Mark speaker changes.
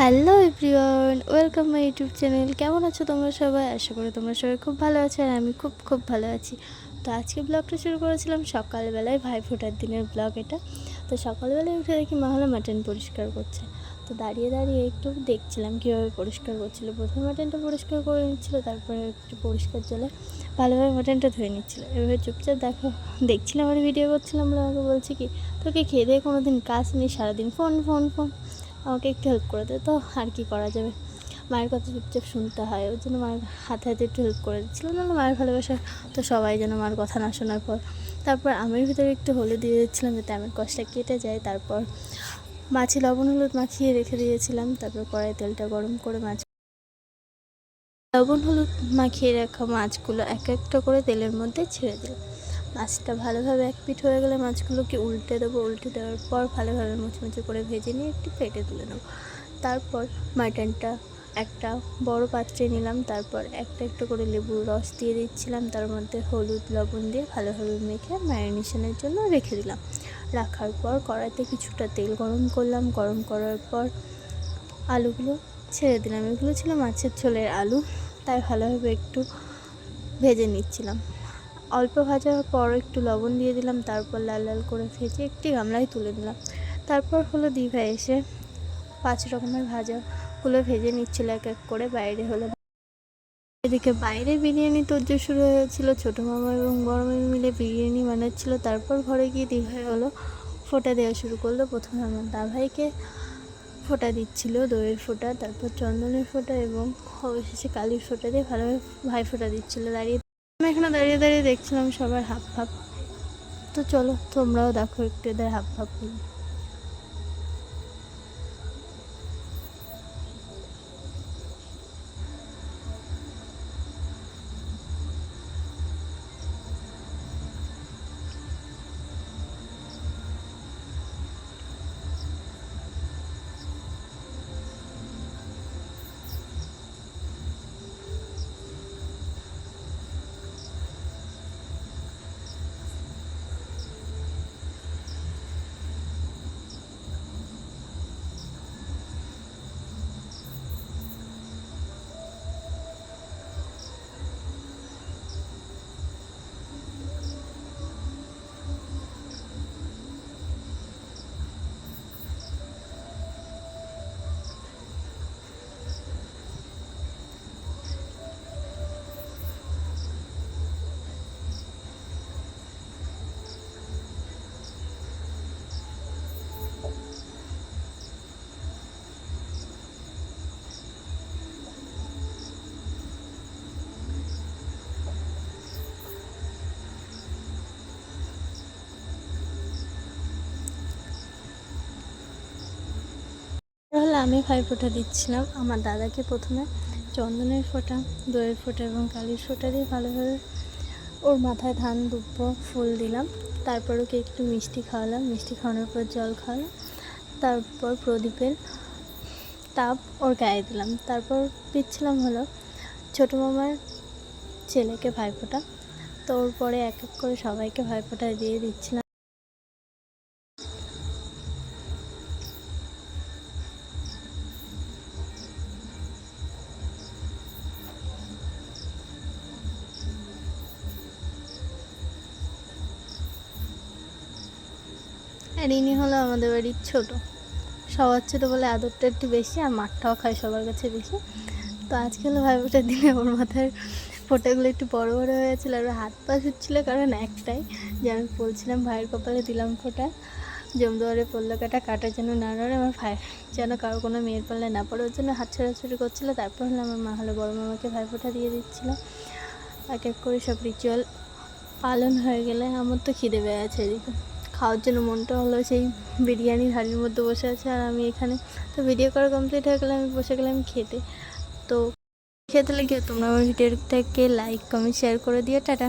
Speaker 1: Hello everyone, welcome my YouTube channel. কেমন আছো তোমরা সবাই? আশা করি তোমরা সবাই খুব ভালো আছো, আর আমি খুব খুব ভালো আছি। তো আজকে ব্লগটা শুরু করেছিলাম সকালবেলায়, ভাইফোঁটার দিনের ব্লগ এটা। তো সকালবেলায় উঠে দেখি মা হলো মাটন পরিষ্কার করছে। তো দাঁড়িয়ে দাঁড়িয়ে একটু দেখছিলাম কীভাবে পরিষ্কার করছিলো। প্রথমে মাটনটা পরিষ্কার করে নিচ্ছিলো, তারপরে একটু পরিষ্কার জলে ভালোভাবে মাটনটা ধুয়ে নিচ্ছিলো। এভাবে চুপচাপ দেখছিলাম আর ভিডিও করছিলাম। বলে আমাকে বলছি কি, তোকে খেয়ে দিয়ে কোনো দিন কাজ নেই, সারাদিন ফোন ফোন ফোন, আমাকে একটু হেল্প করে দে। তো আর কি করা যাবে, মায়ের কথা চুপচাপ শুনতে হয়। ওই জন্য মায়ের হাতে হাতে একটু হেল্প করে দিচ্ছিলো। না মায়ের ভালোবাসা তো সবাই যেন মার কথা না শোনার পর। তারপর আমের ভিতরে একটু হলুদ দিয়ে দিচ্ছিলাম যাতে আমের কষটা কেটে যায়। তারপর মাছে লবণ হলুদ মাখিয়ে রেখে দিয়েছিলাম। তারপর কড়াই তেলটা গরম করে লবণ হলুদ মাখিয়ে রাখা মাছগুলো এক একটা করে তেলের মধ্যে ছেড়ে দিলাম। মাছটা ভালোভাবে এক পিঠ হয়ে গেলে মাছগুলোকে উল্টে দেবো। উল্টে দেওয়ার পর ভালোভাবে মুচমুচে করে ভেজে নিয়ে একটি প্লেটে তুলে নেবো। তারপর মাটনটা একটা বড় পাত্রে নিলাম। তারপর একটা একটা করে লেবুর রস দিয়ে দিচ্ছিলাম। তার মধ্যে হলুদ লবণ দিয়ে ভালোভাবে মেখে ম্যারিনেশনের জন্য রেখে দিলাম। রাখার পর কড়াইতে কিছুটা তেল গরম করলাম। গরম করার পর আলুগুলো ছেড়ে দিলাম। এগুলো ছিল মাছের ঝোলের আলু, তাই ভালোভাবে একটু ভেজে নিচ্ছিলাম। অল্প ভাজার পর একটু লবণ দিয়ে দিলাম। তারপর লাল লাল করে ভেজে একটি গামলায় তুলে দিলাম। তারপর হলো দিভা এসে 5 রকমের ভাজাগুলো ভেজে নিচ্ছিল এক এক করে। এদিকে বাইরে বিরিয়ানি তোড়জোড় শুরু হয়েছিল। ছোটো মামা এবং বড় মামি মিলে বিরিয়ানি বানাচ্ছিল। তারপর ঘরে গিয়ে দিভাই হলো ফোঁটা দেওয়া শুরু করলো। প্রথমে আমার দাভাইকে ফোঁটা দিচ্ছিল, দইয়ের ফোঁটা, তারপর চন্দনের ফোঁটা এবং অবশেষে কালির ফোঁটা দিয়ে ভালোভাবে ভাই ফোঁটা দিচ্ছিলো। আমি এখানে দাঁড়িয়ে দাঁড়িয়ে দেখছিলাম সবার হাব ভাব। তো চলো তোমরাও দেখো একটু এদের হাব ভাবগুলো। তাহলে আমি ভাইফোঁটা দিচ্ছিলাম। আমার দাদাকে প্রথমে চন্দনের ফোঁটা, দইয়ের ফোঁটা এবং কালির ফোঁটা দিয়ে ভালোভাবে ওর মাথায় ধান দুব্বো ফুল দিলাম। তারপর ওকে একটু মিষ্টি খাওয়ালাম। মিষ্টি খাওয়ানোর পর জল খাওয়ালাম। তারপর প্রদীপের তাপ ওর গায়ে দিলাম। তারপর দিচ্ছিলাম হলো ছোটো মামার ছেলেকে ভাইফোঁটা। তো ওর পরে এক এক করে সবাইকে ভাইফোঁটা দিয়ে দিচ্ছিলাম। আর ইনি হলো আমাদের বাড়ির ছোটো, সবার ছোটো বলে আদরটা একটু বেশি, আর মাঠটাও খায় সবার কাছে বেশি। তো আজকে হলো ভাইফোঁটার দিনে ওর মাথার ফোঁটাগুলো একটু বড় বড় হয়েছিল আর হাত পা ছুটছিলো। কারণ একটাই যে আমি বলছিলাম ভাইয়ের কপালে দিলাম ফোঁটা, জমদুয়ারে পড়লো কাটা, কাটা যেন না নড়ে, আমার ভাই যেন কারো কোনো মেয়ের পাল্লায় না পড়ে, ওর জন্য হাত ছোড়াছুড়ি করছিলো। তারপর হলো আমার মা হলো বড় মামাকে ভাইফোঁটা দিয়ে দিচ্ছিলো। এক এক করে সব রিচুয়াল পালন হয়ে গেলে আমার তো খিদে পেয়ে আছে। এদিকে খাওয়ার জন্য মনটা হলো সেই বিরিয়ানির হাঁড়ির মধ্যে বসে আছে, আর আমি এখানে। তো ভিডিও করা কমপ্লিট হয়ে গেলে আমি বসে গেলাম খেতে। তো খেতে লেগে তোমরা আমার ভিডিওটাকে লাইক কমেন্ট শেয়ার করে দিও। টাটা।